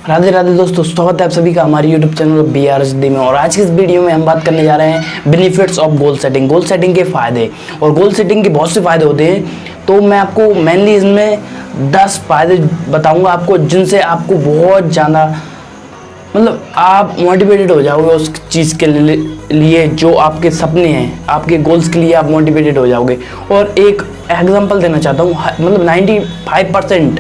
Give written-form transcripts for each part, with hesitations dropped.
राधे राधे दोस्तों, स्वागत है आप सभी का हमारे यूट्यूब चैनल BRSD में। और आज की इस वीडियो में हम बात करने जा रहे हैं benefits of goal setting, goal setting के फ़ायदे। और गोल सेटिंग के बहुत से फ़ायदे होते हैं, तो मैं आपको मेनली इसमें 10 फ़ायदे बताऊंगा आपको, जिनसे आपको बहुत ज़्यादा आप मोटिवेटेड हो जाओगे उस चीज़ के लिए जो आपके सपने हैं, आपके गोल्स के लिए आप मोटिवेटेड हो जाओगे। और एक एग्जांपल देना चाहता हूँ, 95%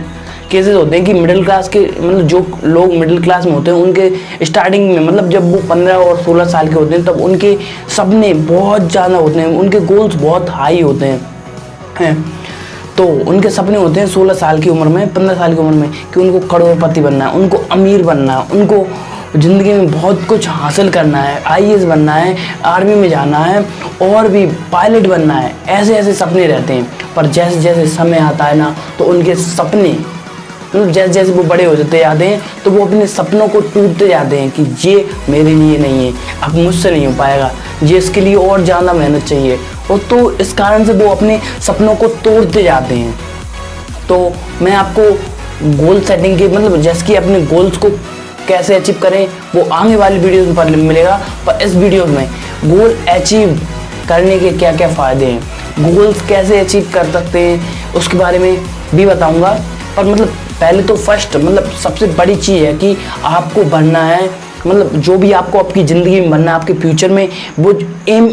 केसेस होते हैं कि मिडिल क्लास के जो लोग मिडिल क्लास में होते हैं उनके स्टार्टिंग में जब वो 15 और 16 साल के होते हैं तब उनके सपने बहुत ज़्यादा होते हैं, उनके गोल्स बहुत हाई होते हैं। तो उनके सपने होते हैं 16 साल की उम्र में, 15 साल की उम्र में कि उनको करोड़पति बनना है, उनको अमीर बनना है, उनको ज़िंदगी में बहुत कुछ हासिल करना है, IAS बनना है, आर्मी में जाना है और भी पायलट बनना है। ऐसे ऐसे सपने रहते हैं। पर जैसे जैसे समय आता है ना, तो उनके सपने जैसे जैसे वो बड़े हो जाते जाते हैं तो वो अपने सपनों को टूटते जाते हैं कि ये मेरे लिए नहीं है, अब मुझसे नहीं हो पाएगा, ये इसके लिए और ज़्यादा मेहनत चाहिए। और तो इस कारण से वो अपने सपनों को तोड़ते जाते हैं। तो मैं आपको गोल सेटिंग के जैसे कि अपने गोल्स को कैसे अचीव करें वो आगे वाली वीडियो में मिलेगा। पर इस वीडियो में गोल अचीव करने के क्या क्या फ़ायदे हैं, गोल्स कैसे अचीव कर सकते हैं उसके बारे में भी बताऊँगा। पर पहले तो फर्स्ट सबसे बड़ी चीज़ है कि आपको बनना है, जो भी आपको आपकी ज़िंदगी में बनना है, आपके फ्यूचर में वो एम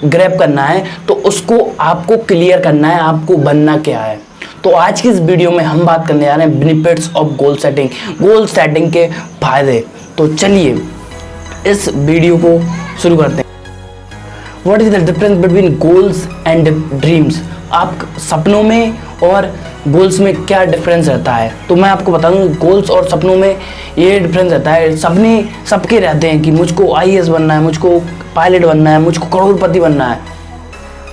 ग्रैब करना है, तो उसको आपको क्लियर करना है, आपको बनना क्या है। तो आज की इस वीडियो में हम बात करने जा रहे हैं benefits of goal setting, goal setting के फायदे। तो चलिए इस वीडियो को शुरू करते हैं। What is the difference between goals and dreams? आप सपनों में और गोल्स में क्या डिफरेंस रहता है? तो मैं आपको बताऊं, गोल्स और सपनों में ये डिफरेंस रहता है। सपने सबके रहते हैं कि मुझको IAS बनना है, मुझको पायलट बनना है, मुझको करोड़पति बनना है।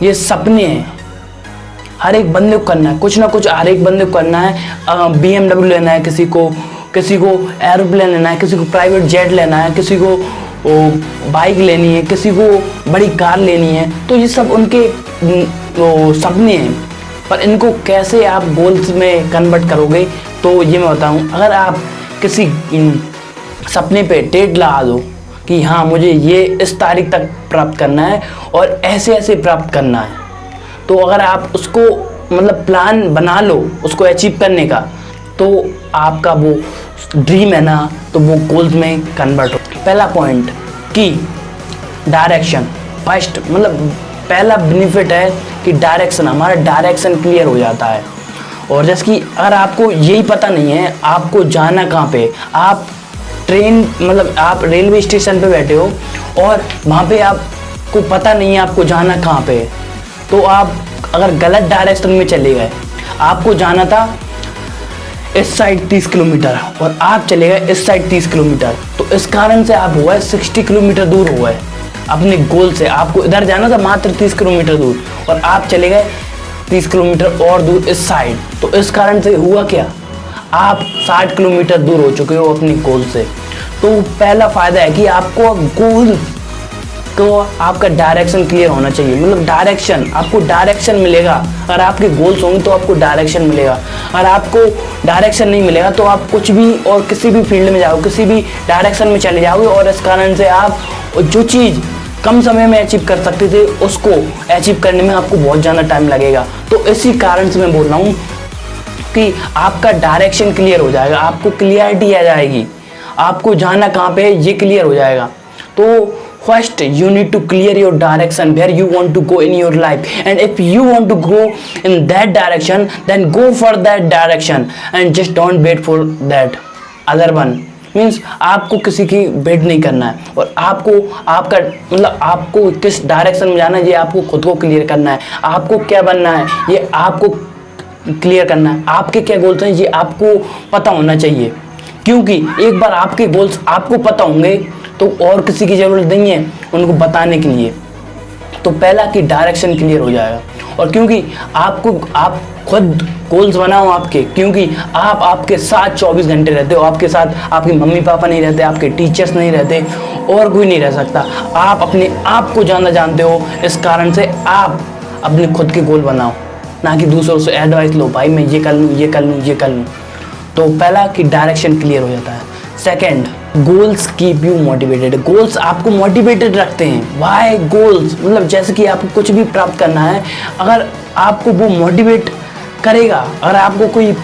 ये सपने हैं, हर एक बंदे को करना है, कुछ ना कुछ हर एक बंदे को करना है। BMW लेना है किसी को एरोप्लेन लेना है, किसी को प्राइवेट जेट लेना है, किसी को बाइक लेनी है, किसी को बड़ी कार लेनी है। तो ये सब उनके सपने हैं। पर इनको कैसे आप गोल्स में कन्वर्ट करोगे, तो ये मैं बताऊं। अगर आप किसी सपने पे डेट लगा दो कि हाँ मुझे ये इस तारीख तक प्राप्त करना है और ऐसे ऐसे प्राप्त करना है, तो अगर आप उसको प्लान बना लो उसको अचीव करने का, तो आपका वो ड्रीम है ना, तो वो गोल्स में कन्वर्ट हो। पहला पॉइंट कि डायरेक्शन। फर्स्ट पहला बेनिफिट है कि डायरेक्शन, हमारा डायरेक्शन क्लियर हो जाता है। और जैसे कि अगर आपको यही पता नहीं है आपको जाना कहाँ पे, आप ट्रेन आप रेलवे स्टेशन पे बैठे हो और वहाँ पे आपको पता नहीं है आपको जाना कहाँ पे, तो आप अगर गलत डायरेक्शन में चले गए, आपको जाना था इस साइड 30 किलोमीटर और आप चले गए इस साइड 30 किलोमीटर, तो इस कारण से आप हुआ 60 किलोमीटर दूर हो गए अपने गोल से। आपको इधर जाना था मात्र 30 किलोमीटर दूर और आप चले गए 30 किलोमीटर और दूर इस साइड, तो इस कारण से हुआ क्या, आप 60 किलोमीटर दूर हो चुके हो अपने गोल से। तो पहला फ़ायदा है कि आपको गोल तो आपका डायरेक्शन क्लियर होना चाहिए। डायरेक्शन, आपको डायरेक्शन मिलेगा। अगर आपके गोल्स होंगे तो आपको डायरेक्शन मिलेगा। अगर आपको डायरेक्शन नहीं मिलेगा तो आप कुछ भी और किसी भी फील्ड में जाओगे, किसी भी डायरेक्शन में चले जाओगे और इस कारण से आप जो चीज़ कम समय में अचीव कर सकते थे उसको अचीव करने में आपको बहुत ज़्यादा टाइम लगेगा। तो इसी कारण से मैं बोल रहा हूँ कि आपका डायरेक्शन क्लियर हो जाएगा, आपको क्लियरिटी आ जाएगी, आपको जाना कहाँ पे है ये क्लियर हो जाएगा। तो first you need to clear your direction where you want to go in your life, and if you want to go in that direction then go for that direction and just don't wait for that other one। Means आपको किसी की wait नहीं करना है और आपको आपका आपको किस डायरेक्शन में जाना है ये आपको खुद को क्लियर करना है। आपको क्या बनना है ये आपको क्लियर करना है। आपके क्या गोल्स हैं ये आपको पता होना चाहिए, क्योंकि एक बार आपके गोल्स आपको पता होंगे तो और किसी की ज़रूरत नहीं है उनको बताने के लिए। तो पहला कि डायरेक्शन क्लियर हो जाएगा। और क्योंकि आप खुद गोल्स बनाओ आपके, क्योंकि आप आपके साथ 24 घंटे रहते हो, आपके साथ आपके मम्मी पापा नहीं रहते, आपके टीचर्स नहीं रहते और कोई नहीं रह सकता। आप अपने आप को ज़्यादा जानते हो, इस कारण से आप अपने खुद के गोल बनाओ, ना कि दूसरों से एडवाइस लो, भाई मैं ये कर लूँ, ये कर लूँ, ये कर लूँ। तो पहला कि डायरेक्शन क्लियर हो जाता है। Second, goals keep you motivated. Goals आपको मोटिवेटेड रखते हैं। वाई गोल्स, मतलब जैसे कि आपको कुछ भी प्राप्त करना है, अगर आपको वो मोटिवेट करेगा, अगर आपको कोई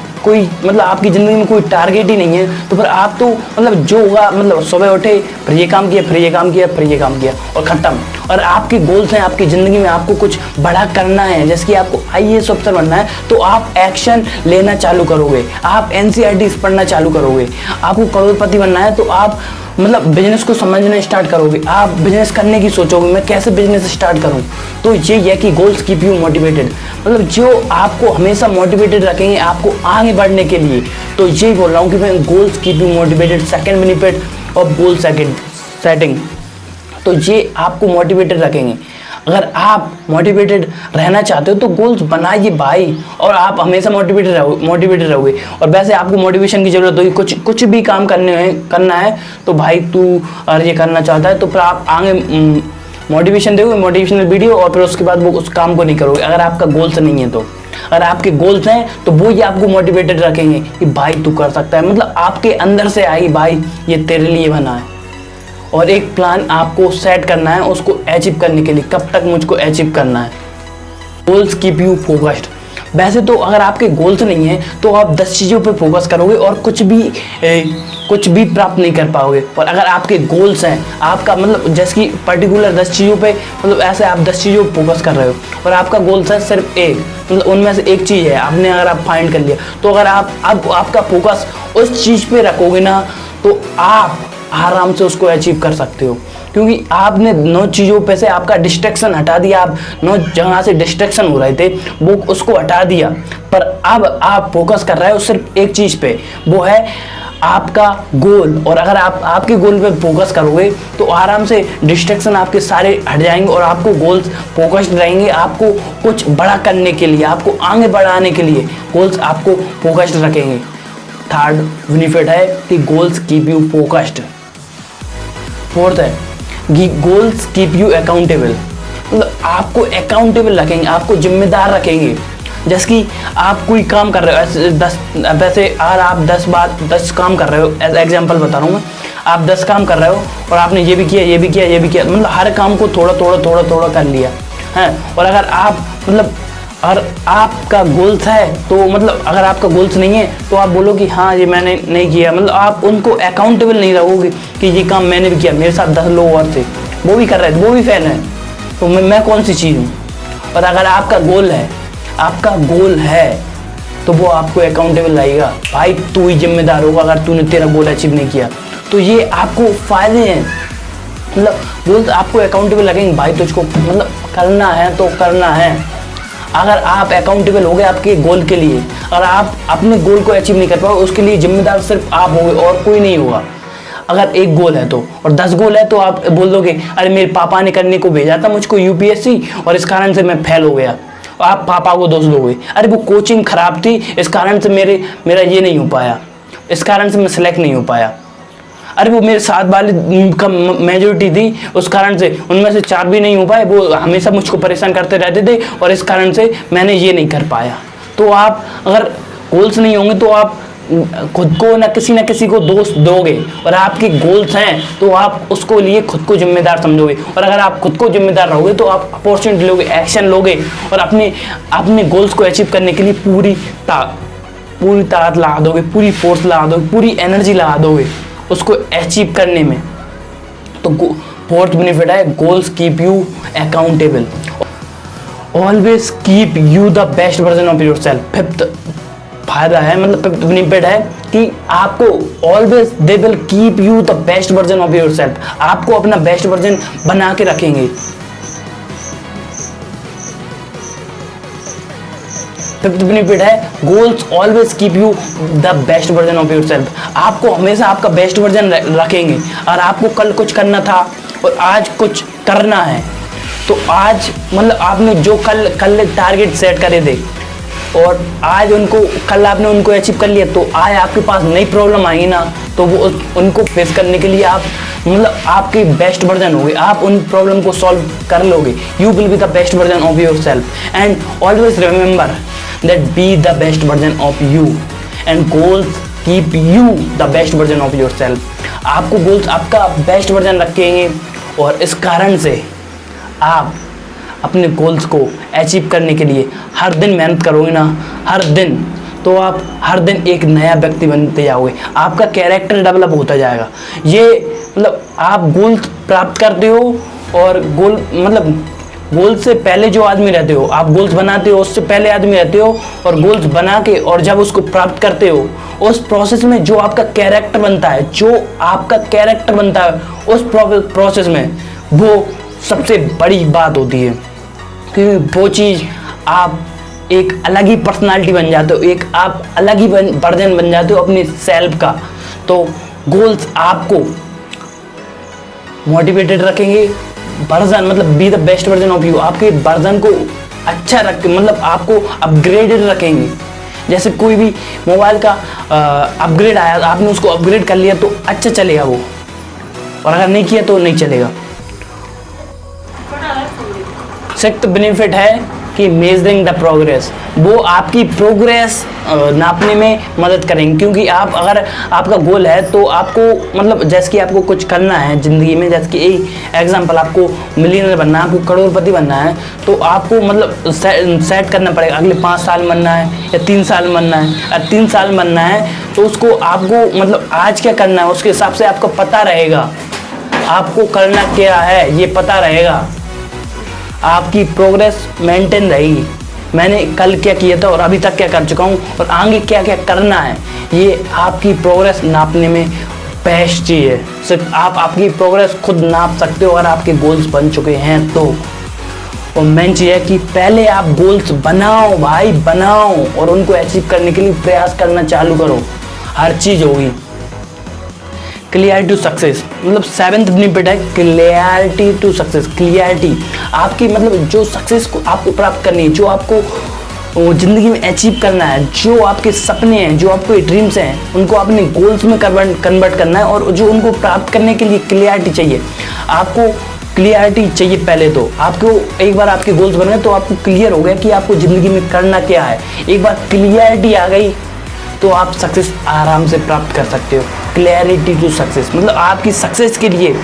मतलब आपकी ज़िंदगी में कोई टारगेट ही नहीं है, तो फिर आप तो मतलब जो होगा, मतलब सुबह उठे फिर ये काम किया, फिर ये काम किया, फिर ये काम किया और ख़त्म। और आपके गोल्स हैं, आपकी ज़िंदगी में आपको कुछ बड़ा करना है, जैसे कि आपको IAS अफसर बनना है, तो आप एक्शन लेना चालू करोगे, आप NCERTs पढ़ना चालू करोगे। आपको करोड़पति बनना है, तो आप मतलब बिजनेस को समझना स्टार्ट करोगे, आप बिजनेस करने की सोचोगे, मैं कैसे बिजनेस स्टार्ट करूं। तो ये है कि गोल्स कीप यू मोटिवेटेड, मतलब जो आपको हमेशा मोटिवेटेड रखेंगे आपको आगे बढ़ने के लिए। तो यही बोल रहा हूँ कि मैं goals keep you motivated, second benefit of goal setting. तो ये आपको मोटिवेटेड रखेंगे। अगर आप मोटिवेटेड रहना चाहते हो तो गोल्स बनाइए भाई, और आप हमेशा मोटिवेटेड रहोगे। और वैसे आपको मोटिवेशन की ज़रूरत होगी, कुछ भी काम करना है तो भाई तू अगर ये करना चाहता है तो फिर आप आगे मोटिवेशन दोगे, मोटिवेशनल वीडियो, और फिर उसके बाद वो उस काम को नहीं करोगे अगर आपका गोल्स नहीं है तो। अगर आपके गोल्स हैं तो वो ही आपको मोटिवेटेड रखेंगे कि भाई तू कर सकता है, मतलब आपके अंदर से आई भाई ये तेरे लिए बना है। और एक प्लान आपको सेट करना है उसको अचीव करने के लिए, कब तक मुझको अचीव करना है। Goals keep you focused. वैसे तो अगर आपके गोल्स नहीं है तो आप 10 चीज़ों पे फोकस करोगे और कुछ भी प्राप्त नहीं कर पाओगे। और अगर आपके गोल्स हैं, आपका मतलब जैसे कि पर्टिकुलर 10 चीज़ों पे, मतलब ऐसे आप 10 चीज़ों पे फोकस कर रहे हो और आपका गोल्स है सिर्फ एक, मतलब उनमें से एक चीज़ है आपने अगर आप फाइंड कर लिया, तो अगर आप अब आपका फोकस उस चीज़ पे रखोगे ना तो आप आराम से उसको अचीव कर सकते हो, क्योंकि आपने 9 चीज़ों पे से आपका डिस्ट्रैक्शन हटा दिया। आप 9 जगह से डिस्ट्रैक्शन हो रहे थे वो उसको हटा दिया, पर अब आप फोकस कर रहे हो सिर्फ एक चीज़ पे, वो है आपका गोल। और अगर आप आपके गोल पे फोकस करोगे तो आराम से डिस्ट्रैक्शन आपके सारे हट जाएंगे और आपको गोल्स फोकस्ड रहेंगे। आपको कुछ बड़ा करने के लिए, आपको आगे बढ़ाने के लिए गोल्स आपको फोकस्ड रखेंगे। थर्ड बेनिफिट है कि goals keep you focused. Fourth है गोल्स कीप यू अकाउंटेबल, मतलब आपको अकाउंटेबल रखेंगे, आपको जिम्मेदार रखेंगे। जैसे कि आप कोई काम कर रहे हो, वैसे अगर आप 10 काम कर रहे हो, एज एग्जाम्पल बता रहा हूँ मैं, आप 10 काम कर रहे हो और आपने ये भी किया, ये भी किया, ये भी किया, मतलब हर काम को थोड़ा कर लिया है। और अगर आप मतलब अगर आपका गोल्स है तो मतलब अगर आपका गोल्स नहीं है तो आप बोलो कि हाँ ये मैंने नहीं किया, मतलब आप उनको अकाउंटेबल नहीं रहोगे कि ये काम मैंने भी किया, मेरे साथ 10 लोग और थे वो भी कर रहे थे, वो भी फैन है, तो मैं कौन सी चीज़ हूँ। और अगर आपका गोल है तो वो आपको अकाउंटेबल रहेगा, भाई तू ही जिम्मेदार होगा अगर तूने तेरा गोल अचीव नहीं किया। तो ये आपको फ़ायदे हैं, मतलब गोल्स आपको अकाउंटेबल लगेंगे, भाई तुझको मतलब करना है तो करना है। अगर आप अकाउंटेबल हो गए आपके गोल के लिए, अगर आप अपने गोल को अचीव नहीं कर पाओगे उसके लिए जिम्मेदार सिर्फ आप होगे और कोई नहीं होगा। अगर एक गोल है तो, और 10 गोल है तो आप बोल दोगे अरे मेरे पापा ने करने को भेजा था मुझको UPSC और इस कारण से मैं फेल हो गया, और आप पापा को दोष दोगे, अरे वो कोचिंग खराब थी इस कारण से मेरा ये नहीं हो पाया, इस कारण से मैं सिलेक्ट नहीं हो पाया, अरे वो मेरे साथ वाले का मेजोरिटी थी उस कारण से उनमें से 4 भी नहीं हो पाए, वो हमेशा मुझको परेशान करते रहते थे और इस कारण से मैंने ये नहीं कर पाया। तो आप अगर गोल्स नहीं होंगे तो आप खुद को ना किसी को दोष दोगे, और आपके गोल्स हैं तो आप उसको लिए खुद को जिम्मेदार समझोगे। और अगर आप खुद को जिम्मेदार रहोगे तो आप अपॉर्चुनिटी लोगे, एक्शन लोगे और अपने गोल्स को अचीव करने के लिए पूरी ताकत लगा दोगे, पूरी फोर्स लगा दोगे, पूरी एनर्जी लगा दोगे उसको अचीव करने में। तो फोर्थ बेनिफिट है goals keep you accountable, always keep you the best version of your self. Fifth फायदा है, मतलब फिफ्थ बेनिफिट है कि आपको always they will keep you the best version of your self, आपको अपना बेस्ट वर्जन बना के रखेंगे। फिफ्थ बेनिफिट है goals always keep you the best version of your self, आपको हमेशा आपका बेस्ट वर्जन रखेंगे। और आपको कल कुछ करना था और आज कुछ करना है, तो आज मतलब आपने जो कल टारगेट सेट करे थे और आज कल आपने उनको अचीव कर लिया, तो आज आपके पास नई प्रॉब्लम आएगी ना, तो वो उनको फेस करने के लिए आप मतलब आपके बेस्ट वर्जन होगे, आप उन प्रॉब्लम को सॉल्व कर लोगे। You will be the best version of your self and always remember that be the best version of you and goals keep you the best version of your self. आपको goals आपका best version रखेंगे और इस कारण से आप अपने goals को अचीव करने के लिए हर दिन मेहनत करोगे ना, हर दिन, तो आप हर दिन एक नया व्यक्ति बनते जाओगे, आपका कैरेक्टर डेवलप होता जाएगा। ये मतलब आप गोल्स प्राप्त करते हो और गोल से पहले जो आदमी रहते हो, आप गोल्स बनाते हो उससे पहले आदमी रहते हो, और गोल्स बना के और जब उसको प्राप्त करते हो उस प्रोसेस में जो आपका कैरेक्टर बनता है, उस प्रोसेस में वो सबसे बड़ी बात होती है, क्योंकि वो चीज़ आप एक अलग ही पर्सनालिटी बन जाते हो, एक आप अलग ही वर्जन बन जाते हो अपने सेल्फ का। तो गोल्स आपको मोटिवेटेड रखेंगे, version be the best version of you, आपके वर्जन को अच्छा रख आपको अपग्रेडेड रखेंगे। जैसे कोई भी मोबाइल का अपग्रेड आया, आपने उसको अपग्रेड कर लिया तो अच्छा चलेगा वो, और अगर नहीं किया तो नहीं चलेगा। सिक्स्थ बेनिफिट है कि मेजरिंग द प्रोग्रेस, वो आपकी प्रोग्रेस नापने में मदद करेंगे, क्योंकि आप अगर आपका गोल है तो आपको जैसे कि आपको कुछ करना है ज़िंदगी में, जैसे कि एक एग्जांपल, आपको मिलियनर बनना है, आपको करोड़पति बनना है, तो आपको सेट करना पड़ेगा अगले 5 साल बनना है या 3 साल बनना है, या 3 साल बनना है तो उसको आपको आज क्या करना है उसके हिसाब से आपको पता रहेगा, आपको करना क्या है ये पता रहेगा, आपकी प्रोग्रेस मेंटेन रहेगी। मैंने कल क्या किया था और अभी तक क्या कर चुका हूँ और आगे क्या क्या करना है, ये आपकी प्रोग्रेस नापने में बेस्ट चीज़ है। सिर्फ आप आपकी प्रोग्रेस खुद नाप सकते हो अगर आपके गोल्स बन चुके हैं तो। और मेन चीज़ है कि पहले आप गोल्स बनाओ भाई, बनाओ, और उनको अचीव करने के लिए प्रयास करना चालू करो, हर चीज़ होगी। Clarity to success, 7th benefit है क्लियरिटी टू सक्सेस। क्लियरिटी आपकी जो सक्सेस को आपको प्राप्त करनी है, जो आपको ज़िंदगी में अचीव करना है, जो आपके सपने हैं, जो आपके ड्रीम्स हैं, उनको अपने गोल्स में कन्वर्ट करना है, और जो उनको प्राप्त करने के लिए क्लियरिटी चाहिए। आपको क्लियरिटी चाहिए पहले तो, आपको एक बार आपके गोल्स बन गए तो आपको क्लियर हो गया कि आपको ज़िंदगी में करना क्या है। एक बार क्लियरिटी आ गई तो आप सक्सेस आराम से प्राप्त कर सकते हो। क्लैरिटी टू सक्सेस आपकी सक्सेस के लिए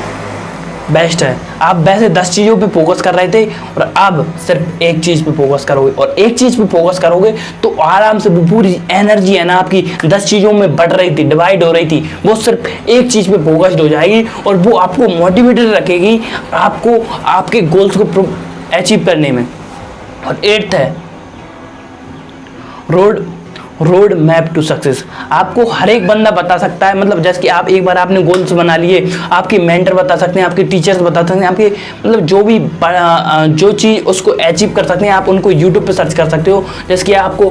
बेस्ट है। आप वैसे 10 चीज़ों पे फोकस कर रहे थे और अब सिर्फ एक चीज़ पे फोकस करोगे, और एक चीज़ पे फोकस करोगे तो आराम से वो पूरी एनर्जी है ना आपकी 10 चीज़ों में बढ़ रही थी, डिवाइड हो रही थी, वो सिर्फ एक चीज़ पे फोकस्ड हो जाएगी, और वो आपको मोटिवेटेड रखेगी आपको आपके गोल्स को अचीव करने में। और 8th है रोड मैप टू सक्सेस। आपको हर एक बंदा बता सकता है, जैसे कि आप एक बार आपने गोल्स बना लिए, आपके मेंटर बता सकते हैं, आपके टीचर्स बता सकते हैं, आपके जो भी जो चीज़ उसको अचीव कर सकते हैं, आप उनको यूट्यूब पे सर्च कर सकते हो। जैसे कि आपको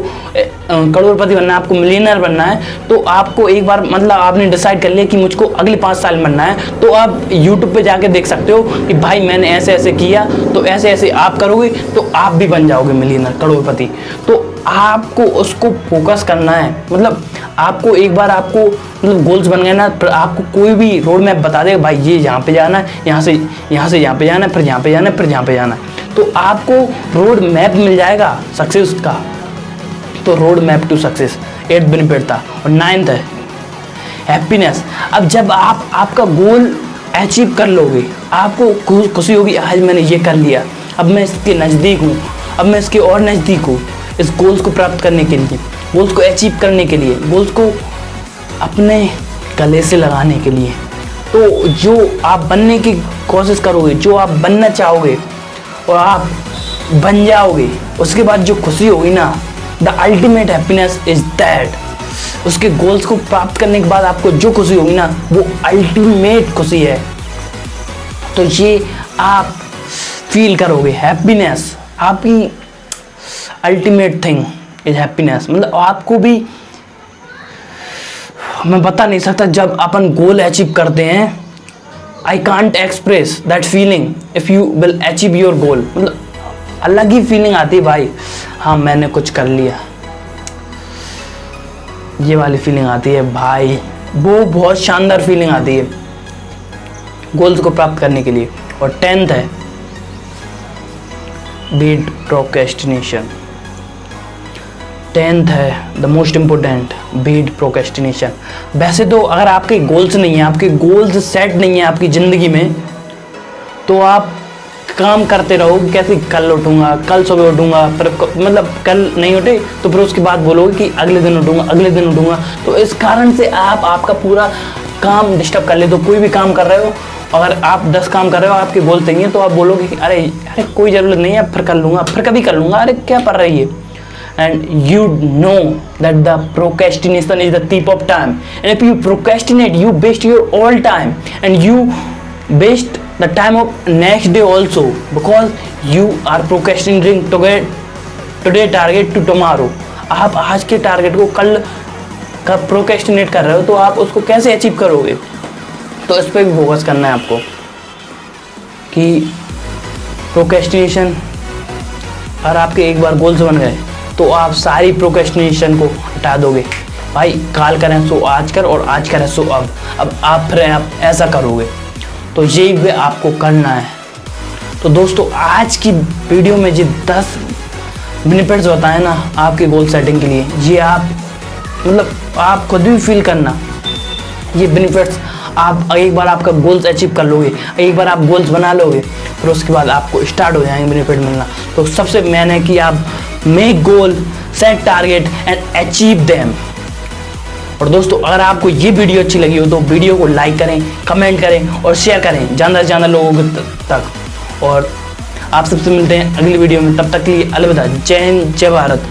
करोड़पति बनना है, आपको मिलियनर बनना है, तो आपको एक बार आपने डिसाइड कर लिया कि मुझको अगले 5 साल बनना है, तो आप यूट्यूब पे जाके देख सकते हो कि भाई मैंने ऐसे ऐसे किया, तो ऐसे ऐसे आप करोगे तो आप भी बन जाओगे मिलियनर, करोड़पति। तो आपको उसको फोकस करना है, आपको एक बार आपको गोल्स बन गए ना, आपको कोई भी रोड मैप बता देगा भाई ये यहाँ पे जाना है, यहाँ से यहाँ पे जाना है, फिर यहाँ पे जाना है, फिर यहाँ पे जाना है, तो आपको रोड मैप मिल जाएगा सक्सेस का। तो road map to success 8th benefit था। और 9th है हैप्पीनेस। अब जब आप आपका गोल अचीव कर लोगे, आपको खुशी होगी आज मैंने ये कर लिया, अब मैं इसके नज़दीक हूँ, अब मैं इसके और नज़दीक हूँ इस गोल्स को प्राप्त करने के लिए, गोल्स को अचीव करने के लिए, गोल्स को अपने गले से लगाने के लिए। तो जो आप बनने की कोशिश करोगे, जो आप बनना चाहोगे और आप बन जाओगे, उसके बाद जो खुशी होगी ना, the ultimate happiness is that. उसके गोल्स को प्राप्त करने के बाद आपको जो खुशी होगी ना, वो अल्टीमेट खुशी है। तो ये आप फील करोगे हैप्पीनेस, आपकी अल्टीमेट थिंग इज हैप्पीनेस। आपको भी मैं बता नहीं सकता, जब अपन गोल अचीव करते हैं, I can't express that feeling if you will achieve your goal. अलग ही फीलिंग आती है भाई, हाँ मैंने कुछ कर लिया, ये वाली फीलिंग आती है भाई, वो बहुत शानदार फीलिंग आती है गोल्स को प्राप्त करने के लिए। और 10th है बीट प्रोक्रेस्टिनेशन। 10th है the most important, beat procrastination. वैसे तो अगर आपके गोल्स नहीं है, आपके गोल्स सेट नहीं है आपकी ज़िंदगी में, तो आप काम करते रहो कैसे, कल उठूँगा, कल सुबह उठूँगा, फिर मतलब कल नहीं उठे तो फिर उसके बाद बोलोगे कि अगले दिन उठूँगा, अगले दिन उठूँगा। तो इस कारण से आप आपका पूरा काम डिस्टर्ब कर ले। तो कोई भी काम कर रहे हो, अगर आप 10 काम कर रहे हो, आपके गोल सही है, तो आप बोलोगे कि अरे अरे कोई ज़रूरत नहीं है, फिर कर लूँगा, फिर कभी कर लूँगा, अरे क्या पड़ रही है। And you know that the procrastination is the thief of time, and if you procrastinate you waste your all time, and you waste the time of next day also, because you are procrastinating to get today target to tomorrow। आप आज के target को कल का procrastinate कर रहे हो, तो आप उसको कैसे अचीव करोगे। तो इस पर भी फोकस करना है आपको कि प्रोक्रेस्टिनेशन, अगर आपके एक बार गोल्स बन गए तो आप सारी प्रोक्रेस्टिनेशन को हटा दोगे। भाई काल करें सो आज कर, और आज करें सो अब आप फिर आप ऐसा करोगे। तो यही भी आपको करना है। तो दोस्तों आज की वीडियो में जो 10 बेनिफिट्स बताए ना आपके गोल सेटिंग के लिए, ये आप मतलब आप खुद भी फील करना, ये बेनिफिट्स आप एक बार आपका गोल्स अचीव कर लोगे, एक बार आप गोल्स बना लोगे, फिर उसके बाद आपको स्टार्ट हो जाएंगे बेनिफिट मिलना। तो सबसे मेन है कि आप make goal, set target and achieve them. और दोस्तों अगर आपको ये वीडियो अच्छी लगी हो तो वीडियो को लाइक करें, कमेंट करें और शेयर करें ज़्यादा से ज़्यादा लोगों तक। और आप सबसे मिलते हैं अगली वीडियो में, तब तक के लिए अलविदा। जय हिंद, जय भारत।